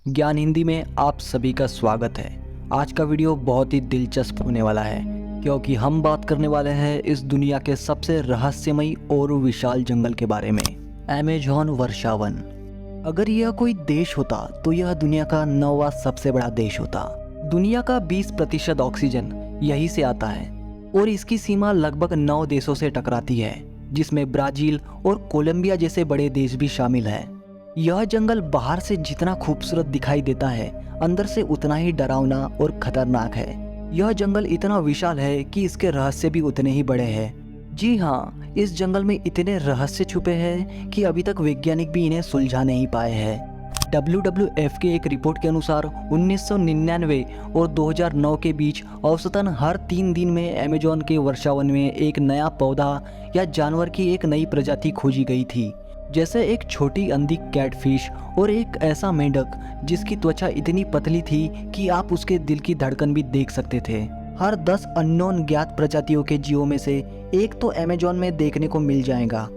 ज्ञान हिंदी में आप सभी का स्वागत है। आज का वीडियो बहुत ही दिलचस्प होने वाला है क्योंकि हम बात करने वाले हैं इस दुनिया के सबसे रहस्यमयी और विशाल जंगल के बारे में, अमेज़न वर्षावन। अगर यह कोई देश होता तो यह दुनिया का 9वां सबसे बड़ा देश होता। दुनिया का 20% ऑक्सीजन यहीं से आता है और इसकी सीमा लगभग 9 देशों से टकराती है, जिसमें ब्राजील और कोलंबिया जैसे बड़े देश भी शामिल हैं। यह जंगल बाहर से जितना खूबसूरत दिखाई देता है, अंदर से उतना ही डरावना और खतरनाक है। यह जंगल इतना विशाल है कि इसके रहस्य भी उतने ही बड़े हैं। जी हाँ, इस जंगल में इतने रहस्य छुपे हैं कि अभी तक वैज्ञानिक भी इन्हें सुलझा नहीं पाए हैं। WWF के एक रिपोर्ट के अनुसार 1999 और 2009 के बीच औसतन हर 3 दिन में अमेज़न के वर्षावन में एक नया पौधा या जानवर की एक नई प्रजाति खोजी गई थी, जैसे एक छोटी अंधी कैटफिश और एक ऐसा मेंढक जिसकी त्वचा इतनी पतली थी कि आप उसके दिल की धड़कन भी देख सकते थे। हर 10 अननोन ज्ञात प्रजातियों के जीवों में से एक तो अमेज़न में देखने को मिल जाएगा।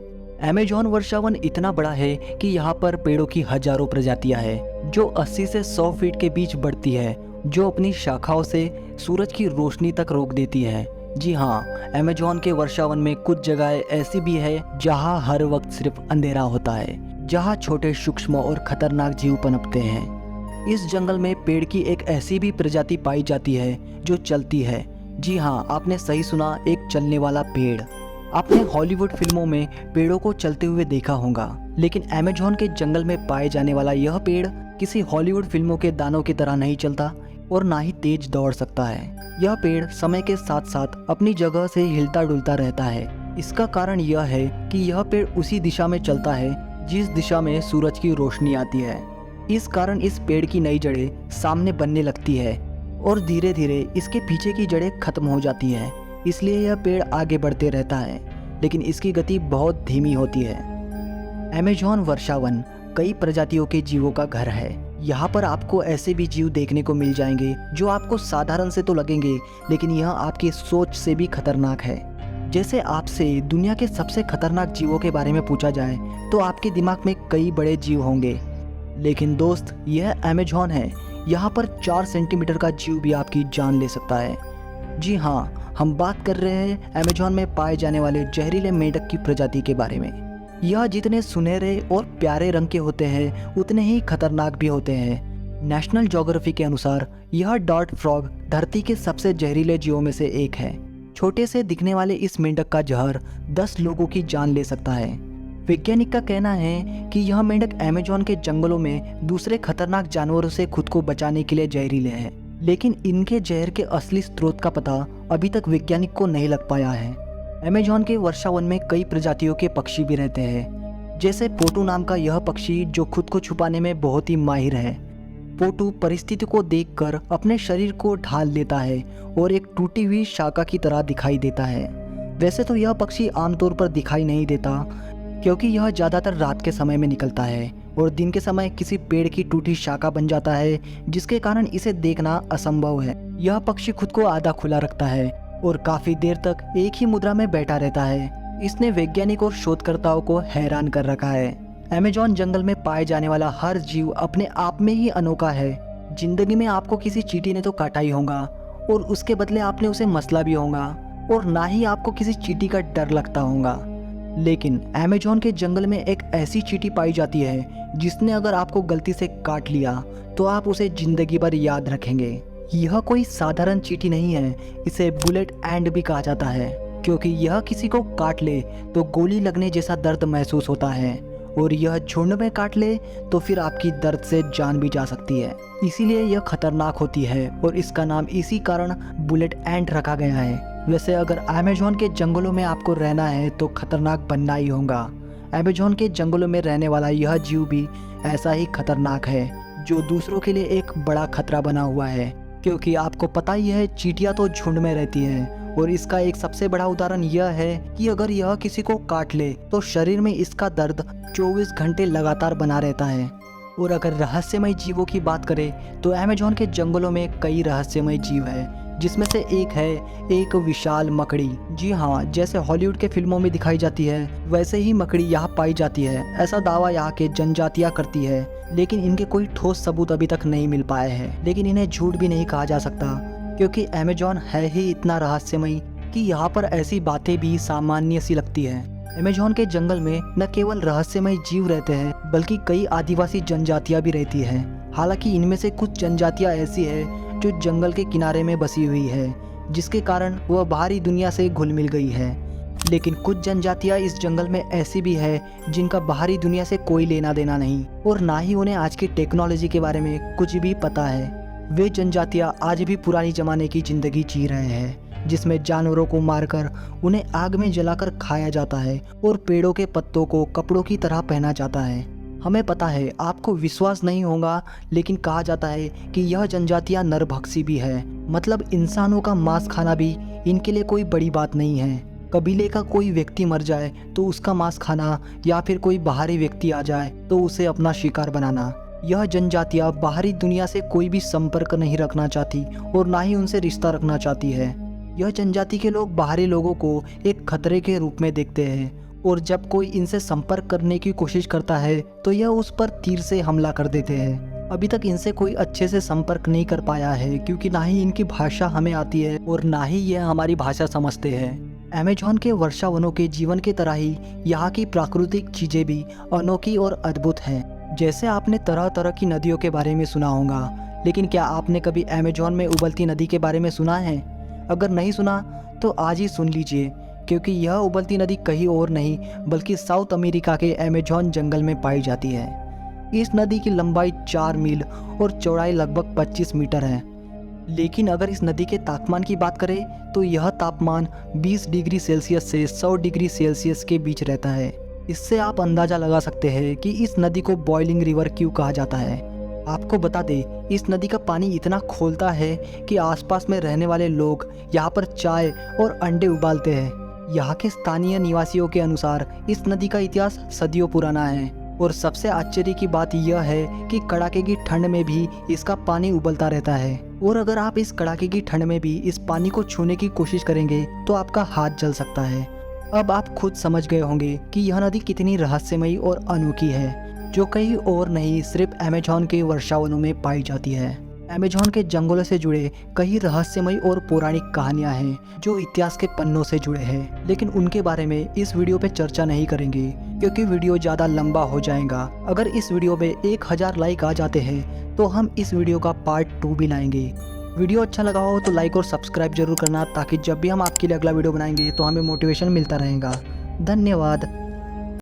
अमेज़न वर्षावन इतना बड़ा है कि यहाँ पर पेड़ों की हजारों प्रजातियां हैं जो 80 से 100 फीट के बीच बढ़ती है, जो अपनी शाखाओं से सूरज की रोशनी तक रोक देती है। जी हाँ, अमेज़न के वर्षावन में कुछ जगहें ऐसी भी है जहाँ हर वक्त सिर्फ अंधेरा होता है, जहाँ छोटे सूक्ष्म और खतरनाक जीव पनपते हैं। इस जंगल में पेड़ की एक ऐसी भी प्रजाति पाई जाती है जो चलती है। जी हाँ, आपने सही सुना, एक चलने वाला पेड़। आपने हॉलीवुड फिल्मों में पेड़ों को चलते हुए देखा होगा, लेकिन अमेज़न के जंगल में पाए जाने वाला यह पेड़ किसी हॉलीवुड फिल्मों के दानों की तरह नहीं चलता और ना ही तेज दौड़ सकता है। यह पेड़ समय के साथ साथ अपनी जगह से हिलता डुलता रहता है। इसका कारण यह है कि यह पेड़ उसी दिशा में चलता है जिस दिशा में सूरज की रोशनी आती है। इस कारण इस पेड़ की नई जड़ें सामने बनने लगती है और धीरे धीरे इसके पीछे की जड़ें खत्म हो जाती हैं। इसलिए यह पेड़ आगे बढ़ते रहता है, लेकिन इसकी गति बहुत धीमी होती है। अमेज़न वर्षावन कई प्रजातियों के जीवों का घर है। यहाँ पर आपको ऐसे भी जीव देखने को मिल जाएंगे जो आपको साधारण से तो लगेंगे, लेकिन यह आपकी सोच से भी खतरनाक है। जैसे आपसे दुनिया के सबसे खतरनाक जीवों के बारे में पूछा जाए तो आपके दिमाग में कई बड़े जीव होंगे, लेकिन दोस्त, यह अमेज़न है। यहाँ पर 4 सेंटीमीटर का जीव भी आपकी जान ले सकता है। जी हाँ, हम बात कर रहे हैं अमेज़न में पाए जाने वाले जहरीले मेंढक की प्रजाति के बारे में। यह जितने सुनहरे और प्यारे रंग के होते हैं उतने ही खतरनाक भी होते हैं। नेशनल ज्योग्राफी के अनुसार यह डॉट फ्रॉग धरती के सबसे जहरीले जीवों में से एक है। छोटे से दिखने वाले इस मेंढक का जहर 10 लोगों की जान ले सकता है। वैज्ञानिक का कहना है कि यह मेंढक अमेज़न के जंगलों में दूसरे खतरनाक जानवरों से खुद को बचाने के लिए जहरीले हैं, लेकिन इनके जहर के असली स्रोत का पता अभी तक वैज्ञानिक को नहीं लग पाया है। अमेज़न के वर्षावन में कई प्रजातियों के पक्षी भी रहते हैं, जैसे पोटू नाम का यह पक्षी जो खुद को छुपाने में बहुत ही माहिर है। पोटू परिस्थिति को देखकर अपने शरीर को ढाल लेता है और एक टूटी हुई शाखा की तरह दिखाई देता है। वैसे तो यह पक्षी आमतौर पर दिखाई नहीं देता क्योंकि यह ज़्यादातर रात के समय में निकलता है और दिन के समय किसी पेड़ की टूटी शाखा बन जाता है, जिसके कारण इसे देखना असंभव है। यह पक्षी खुद को आधा खुला रखता है और काफी देर तक एक ही मुद्रा में बैठा रहता है। इसने वैज्ञानिक और शोधकर्ताओं को हैरान कर रखा है। अमेज़न जंगल में पाए जाने वाला हर जीव अपने आप में ही अनोखा है। जिंदगी में आपको किसी चींटी ने तो काटा ही होगा और उसके बदले आपने उसे मसला भी होगा, और ना ही आपको किसी चींटी का डर लगता होगा। लेकिन अमेज़न के जंगल में एक ऐसी चींटी पाई जाती है जिसने अगर आपको गलती से काट लिया तो आप उसे जिंदगी भर याद रखेंगे। यह कोई साधारण चींटी नहीं है, इसे बुलेट एंड भी कहा जाता है क्योंकि यह किसी को काट ले तो गोली लगने जैसा दर्द महसूस होता है, और यह झुंड में काट ले तो फिर आपकी दर्द से जान भी जा सकती है। इसीलिए यह खतरनाक होती है और इसका नाम इसी कारण बुलेट एंड रखा गया है। वैसे अगर अमेज़न के जंगलों में आपको रहना है तो खतरनाक बनना ही होगा। अमेज़न के जंगलों में रहने वाला यह जीव भी ऐसा ही खतरनाक है, जो दूसरों के लिए एक बड़ा खतरा बना हुआ है, क्योंकि आपको पता ही है चींटियां तो झुंड में रहती हैं, और इसका एक सबसे बड़ा उदाहरण यह है कि अगर यह किसी को काट ले तो शरीर में इसका दर्द 24 घंटे लगातार बना रहता है। और अगर रहस्यमय जीवों की बात करें तो अमेज़न के जंगलों में कई रहस्यमय जीव हैं जिसमें से एक है एक विशाल मकड़ी। जी हाँ, जैसे हॉलीवुड के फिल्मों में दिखाई जाती है वैसे ही मकड़ी यहाँ पाई जाती है, ऐसा दावा यहाँ के जनजातियाँ करती है। लेकिन इनके कोई ठोस सबूत अभी तक नहीं मिल पाए हैं। लेकिन इन्हें झूठ भी नहीं कहा जा सकता, क्योंकि अमेज़न है ही इतना रहस्यमयी कि यहाँ पर ऐसी बातें भी सामान्य सी लगती है। अमेज़न के जंगल में न केवल रहस्यमय जीव रहते हैं बल्कि कई आदिवासी जनजातियाँ भी रहती हैं। हालांकि इनमें से कुछ जनजातियाँ ऐसी है जो जंगल के किनारे में बसी हुई है, जिसके कारण वह बाहरी दुनिया से घुल मिल गई है। लेकिन कुछ जनजातियाँ इस जंगल में ऐसी भी है जिनका बाहरी दुनिया से कोई लेना देना नहीं, और ना ही उन्हें आज की टेक्नोलॉजी के बारे में कुछ भी पता है। वे जनजातियाँ आज भी पुरानी जमाने की जिंदगी जी रहे हैं, जिसमें जानवरों को मारकर उन्हें आग में जलाकर खाया जाता है और पेड़ों के पत्तों को कपड़ों की तरह पहना जाता है। हमें पता है आपको विश्वास नहीं होगा, लेकिन कहा जाता है कि यह जनजातियां नरभक्षी भी है। मतलब इंसानों का मांस खाना भी इनके लिए कोई बड़ी बात नहीं है। कबीले का कोई व्यक्ति मर जाए तो उसका मांस खाना, या फिर कोई बाहरी व्यक्ति आ जाए तो उसे अपना शिकार बनाना। यह जनजातियां बाहरी दुनिया से कोई भी संपर्क नहीं रखना चाहती और ना ही उनसे रिश्ता रखना चाहती है। यह जनजाति के लोग बाहरी लोगों को एक खतरे के रूप में देखते हैं, और जब कोई इनसे संपर्क करने की कोशिश करता है तो यह उस पर तीर से हमला कर देते हैं। अभी तक इनसे कोई अच्छे से संपर्क नहीं कर पाया है, क्योंकि ना ही इनकी भाषा हमें आती है और ना ही यह हमारी भाषा समझते हैं। अमेज़न के वर्षावनों के जीवन की तरह ही यहाँ की प्राकृतिक चीजें भी अनोखी और अद्भुत हैं। जैसे आपने तरह तरह की नदियों के बारे में सुना होगा, लेकिन क्या आपने कभी अमेज़न में उबलती नदी के बारे में सुना है? अगर नहीं सुना तो आज ही सुन लीजिए, क्योंकि यह उबलती नदी कहीं और नहीं बल्कि साउथ अमेरिका के अमेज़न जंगल में पाई जाती है। इस नदी की लंबाई 4 मील और चौड़ाई लगभग 25 मीटर है। लेकिन अगर इस नदी के तापमान की बात करें तो यह तापमान 20 डिग्री सेल्सियस से 100 डिग्री सेल्सियस के बीच रहता है। इससे आप अंदाज़ा लगा सकते हैं कि इस नदी को बॉइलिंग रिवर क्यों कहा जाता है। आपको बता दें, इस नदी का पानी इतना खौलता है कि आसपास में रहने वाले लोग यहाँ पर चाय और अंडे उबालते हैं। यहाँ के स्थानीय निवासियों के अनुसार इस नदी का इतिहास सदियों पुराना है, और सबसे आश्चर्य की बात यह है कि कड़ाके की ठंड में भी इसका पानी उबलता रहता है। और अगर आप इस कड़ाके की ठंड में भी इस पानी को छूने की कोशिश करेंगे तो आपका हाथ जल सकता है। अब आप खुद समझ गए होंगे कि यह नदी कितनी रहस्यमयी और अनोखी है, जो कहीं और नहीं सिर्फ अमेज़न के वर्षावनों में पाई जाती है। अमेज़न के जंगलों से जुड़े कई रहस्यमयी और पौराणिक कहानियां हैं जो इतिहास के पन्नों से जुड़े हैं, लेकिन उनके बारे में इस वीडियो पे चर्चा नहीं करेंगे, क्योंकि वीडियो ज़्यादा लंबा हो जाएगा। अगर इस वीडियो पे 1000 लाइक आ जाते हैं तो हम इस वीडियो का पार्ट 2 भी लाएंगे। वीडियो अच्छा लगा हो तो लाइक और सब्सक्राइब जरूर करना, ताकि जब भी हम आपके लिए अगला वीडियो बनाएंगे तो हमें मोटिवेशन मिलता रहेगा। धन्यवाद।